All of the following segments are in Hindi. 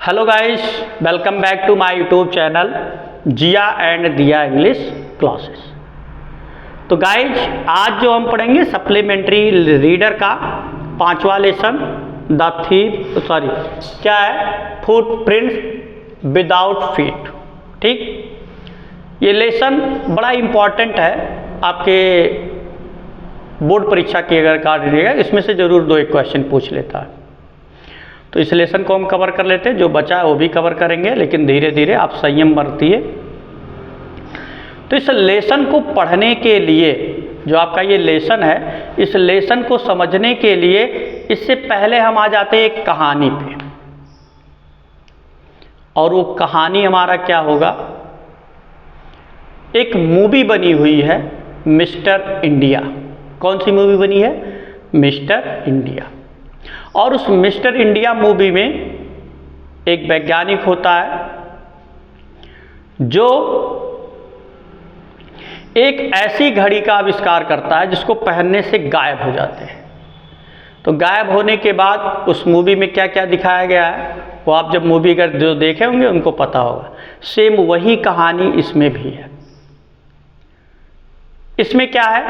Hello guys, welcome back to my YouTube channel Jiya and Diya English classes. तो गाइस, आज जो हम पढ़ेंगे सप्लीमेंट्री रीडर का 5वां लेसन क्या है, फुटप्रिंट्स विदाउट फीट। ठीक, ये लेसन बड़ा इम्पॉर्टेंट है आपके बोर्ड परीक्षा की अगर कार्ड रहेगा, इसमें से जरूर 2-1 क्वेश्चन पूछ लेता है। तो इस लेसन को हम कवर कर लेते हैं, जो बचा है वो भी कवर करेंगे, लेकिन धीरे धीरे आप संयम बरतिए। तो इस लेसन को पढ़ने के लिए, जो आपका ये लेसन है, इस लेसन को समझने के लिए इससे पहले हम आ जाते हैं एक कहानी पे। और वो कहानी हमारा क्या होगा, एक मूवी बनी हुई है मिस्टर इंडिया। कौन सी मूवी बनी है? Mister India. और उस मिस्टर इंडिया मूवी में एक वैज्ञानिक होता है जो एक ऐसी घड़ी का आविष्कार करता है जिसको पहनने से गायब हो जाते हैं। तो गायब होने के बाद उस मूवी में क्या क्या दिखाया गया है, वो आप जब मूवी अगर जो देखे होंगे उनको पता होगा। सेम वही कहानी इसमें भी है। इसमें क्या है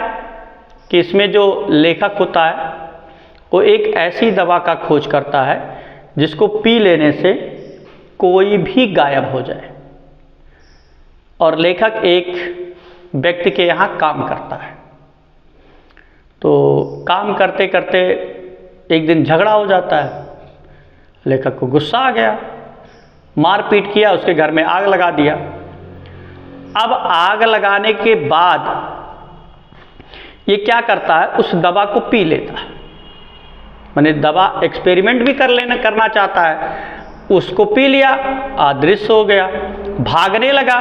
कि इसमें जो लेखक होता है वो एक ऐसी दवा का खोज करता है जिसको पी लेने से कोई भी गायब हो जाए। और लेखक एक व्यक्ति के यहाँ काम करता है। तो काम करते करते एक दिन झगड़ा हो जाता है। लेखक को गुस्सा आ गया, मारपीट किया, उसके घर में आग लगा दिया। अब आग लगाने के बाद ये क्या करता है, उस दवा को पी लेता है। मैंने दवा एक्सपेरिमेंट भी करना चाहता है, उसको पी लिया, अदृश्य हो गया, भागने लगा।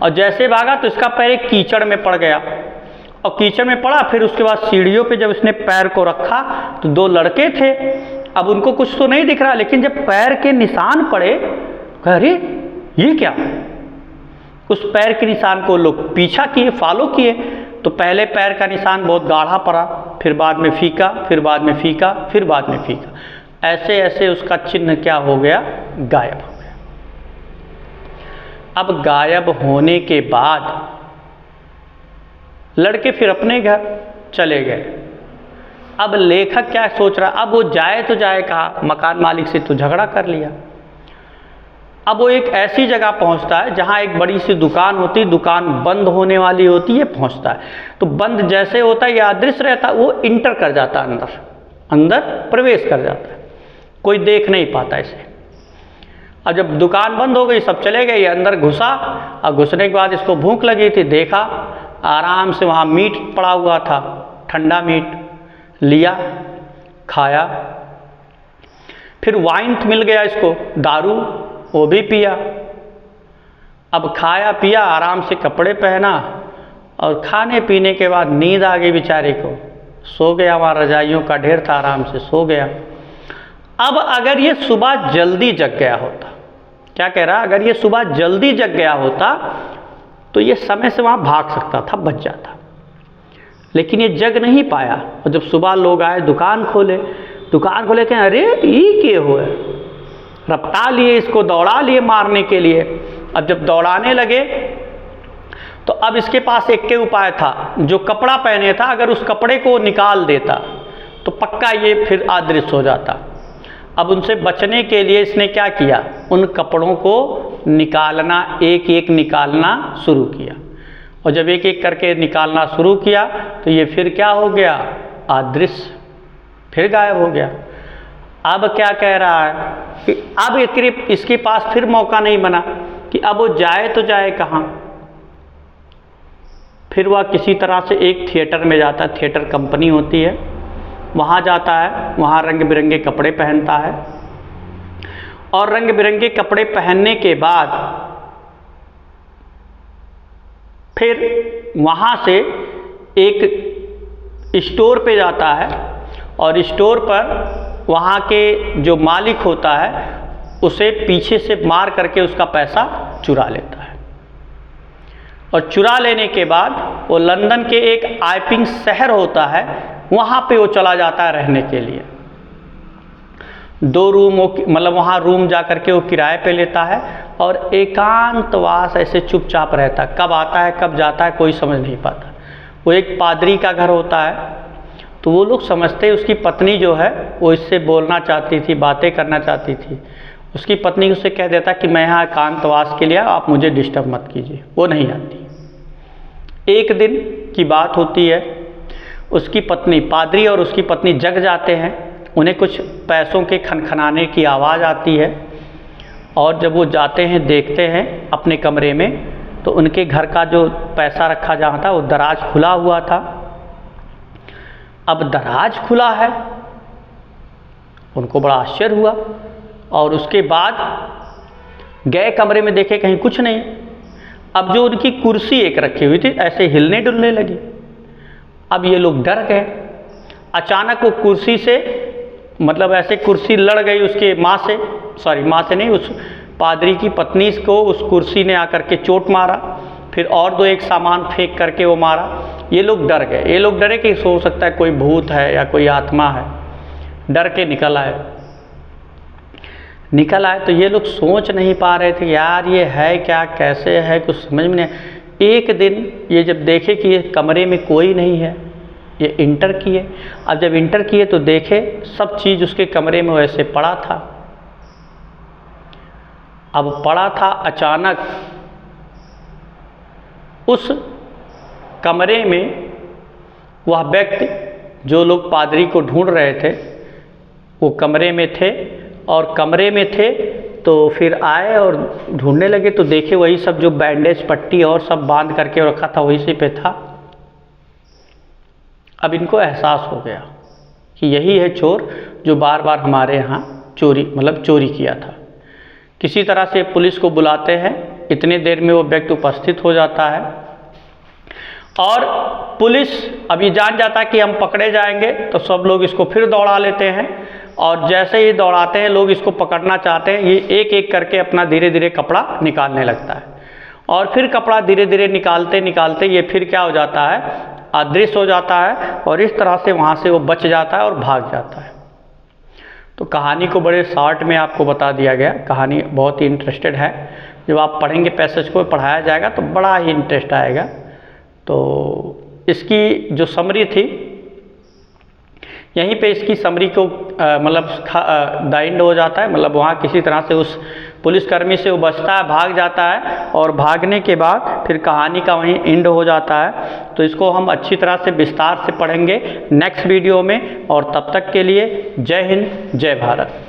और जैसे भागा तो इसका पैर एक कीचड़ में पड़ गया। और कीचड़ में पड़ा, फिर उसके बाद सीढ़ियों पे जब इसने पैर को रखा तो 2 लड़के थे। अब उनको कुछ तो नहीं दिख रहा, लेकिन जब पैर के निशान पड़े, अरे ये क्या? उस पैर के निशान को लोग पीछा किए, फॉलो किए। तो पहले पैर का निशान बहुत गाढ़ा पड़ा, फिर बाद में फीका, फिर बाद में फीका, फिर बाद में फीका। ऐसे ऐसे उसका चिन्ह क्या हो गया, गायब हो गया। अब गायब होने के बाद लड़के फिर अपने घर चले गए। अब लेखक क्या सोच रहा, अब वो जाए तो जाए कहाँ, मकान मालिक से तो झगड़ा कर लिया। अब वो एक ऐसी जगह पहुंचता है जहां एक बड़ी सी दुकान होती, दुकान बंद होने वाली होती है, पहुंचता है। तो बंद जैसे होता है या अदृश्य रहता है, वो इंटर कर जाता है, अंदर प्रवेश कर जाता है, कोई देख नहीं पाता इसे। अब जब दुकान बंद हो गई, सब चले गए, ये अंदर घुसा। और घुसने के बाद इसको भूख लगी थी, देखा आराम से वहाँ मीट पड़ा हुआ था, ठंडा मीट लिया, खाया। फिर वाइन मिल गया इसको, दारू, वो भी पिया। अब खाया पिया, आराम से कपड़े पहना, और खाने पीने के बाद नींद आ गई बेचारे को, सो गया। वहाँ रजाइयों का ढेर था, आराम से सो गया। अब अगर ये सुबह जल्दी जग गया होता, क्या कह रहा, अगर ये सुबह जल्दी जग गया होता तो ये समय से वहाँ भाग सकता था, बच जाता। लेकिन ये जग नहीं पाया। और जब सुबह लोग आए, दुकान खोले के, अरे ये क्या हुआ, रपटा लिए इसको, दौड़ा लिए मारने के लिए। अब जब दौड़ाने लगे तो अब इसके पास एक के उपाय था, जो कपड़ा पहने था, अगर उस कपड़े को निकाल देता तो पक्का ये फिर अदृश्य हो जाता। अब उनसे बचने के लिए इसने क्या किया, उन कपड़ों को निकालना, एक एक निकालना शुरू किया। और जब एक एक करके निकालना शुरू किया तो ये फिर क्या हो गया, अदृश्य, फिर गायब हो गया। अब क्या कह रहा है कि अब इसके पास फिर मौका नहीं बना कि अब वो जाए तो जाए कहाँ। फिर वह किसी तरह से एक थिएटर में जाता है, थिएटर कंपनी होती है, वहाँ जाता है। वहाँ रंग बिरंगे कपड़े पहनता है। और रंग बिरंगे कपड़े पहनने के बाद फिर वहाँ से एक स्टोर पे जाता है। और स्टोर पर वहाँ के जो मालिक होता है उसे पीछे से मार करके उसका पैसा चुरा लेता है। और चुरा लेने के बाद वो लंदन के एक आइपिंग शहर होता है, वहाँ पे वो चला जाता है रहने के लिए। 2 रूमों की मतलब वहाँ रूम जा कर के वो किराए पे लेता है और एकांतवास ऐसे चुपचाप रहता है। कब आता है कब जाता है कोई समझ नहीं पाता। वो एक पादरी का घर होता है, तो वो लोग समझते उसकी पत्नी जो है वो इससे बोलना चाहती थी, बातें करना चाहती थी। उसकी पत्नी उससे कह देता कि मैं यहाँ एकांतवास के लिए, आप मुझे डिस्टर्ब मत कीजिए। वो नहीं आती। एक दिन की बात होती है, उसकी पत्नी, पादरी और उसकी पत्नी जग जाते हैं। उन्हें कुछ पैसों के खनखनाने की आवाज़ आती है और जब वो जाते हैं देखते हैं अपने कमरे में, तो उनके घर का जो पैसा रखा जहाँ था वो दराज खुला हुआ था। अब दराज खुला है, उनको बड़ा आश्चर्य हुआ और उसके बाद गए कमरे में, देखे कहीं कुछ नहीं। अब जो उनकी कुर्सी एक रखी हुई थी ऐसे हिलने डुलने लगी। अब ये लोग डर गए। अचानक वो कुर्सी से मतलब ऐसे कुर्सी लड़ गई उसके माँ से नहीं, उस पादरी की पत्नी को उस कुर्सी ने आकर के चोट मारा। फिर और 2 एक सामान फेंक करके वो मारा। ये लोग डर गए। ये लोग डरे कि हो सकता है कोई भूत है या कोई आत्मा है। डर के निकल आए तो ये लोग सोच नहीं पा रहे थे यार ये है क्या, कैसे है, कुछ समझ में नहीं। एक दिन ये जब देखे कि ये कमरे में कोई नहीं है, ये इंटर किए। अब जब इंटर किए तो देखे सब चीज़ उसके कमरे में वैसे पड़ा था। अब पड़ा था, अचानक उस कमरे में वह व्यक्ति जो लोग पादरी को ढूंढ रहे थे वो कमरे में थे। और कमरे में थे तो फिर आए और ढूंढने लगे तो देखे वही सब जो बैंडेज पट्टी और सब बांध करके रखा था वही से पे था। अब इनको एहसास हो गया कि यही है चोर जो बार बार हमारे यहाँ चोरी किया था। किसी तरह से पुलिस को बुलाते हैं। इतने देर में वो व्यक्ति उपस्थित हो जाता है और पुलिस अभी जान जाता है कि हम पकड़े जाएंगे, तो सब लोग इसको फिर दौड़ा लेते हैं। और जैसे ही दौड़ाते हैं लोग इसको पकड़ना चाहते हैं, ये एक एक करके अपना धीरे धीरे कपड़ा निकालने लगता है। और फिर कपड़ा धीरे धीरे निकालते निकालते ये फिर क्या हो जाता है, अदृश्य हो जाता है और इस तरह से वहाँ से वो बच जाता है और भाग जाता है। तो कहानी को बड़े शॉर्ट में आपको बता दिया गया। कहानी बहुत ही इंटरेस्टेड है। जब आप पढ़ेंगे, पैसेज को पढ़ाया जाएगा तो बड़ा ही इंटरेस्ट आएगा। तो इसकी जो समरी थी, यहीं पे इसकी समरी को द एंड हो जाता है। मतलब वहाँ किसी तरह से उस पुलिसकर्मी से वो बचता है, भाग जाता है और भागने के बाद फिर कहानी का वहीं एंड हो जाता है। तो इसको हम अच्छी तरह से विस्तार से पढ़ेंगे नेक्स्ट वीडियो में। और तब तक के लिए जय हिंद, जय भारत।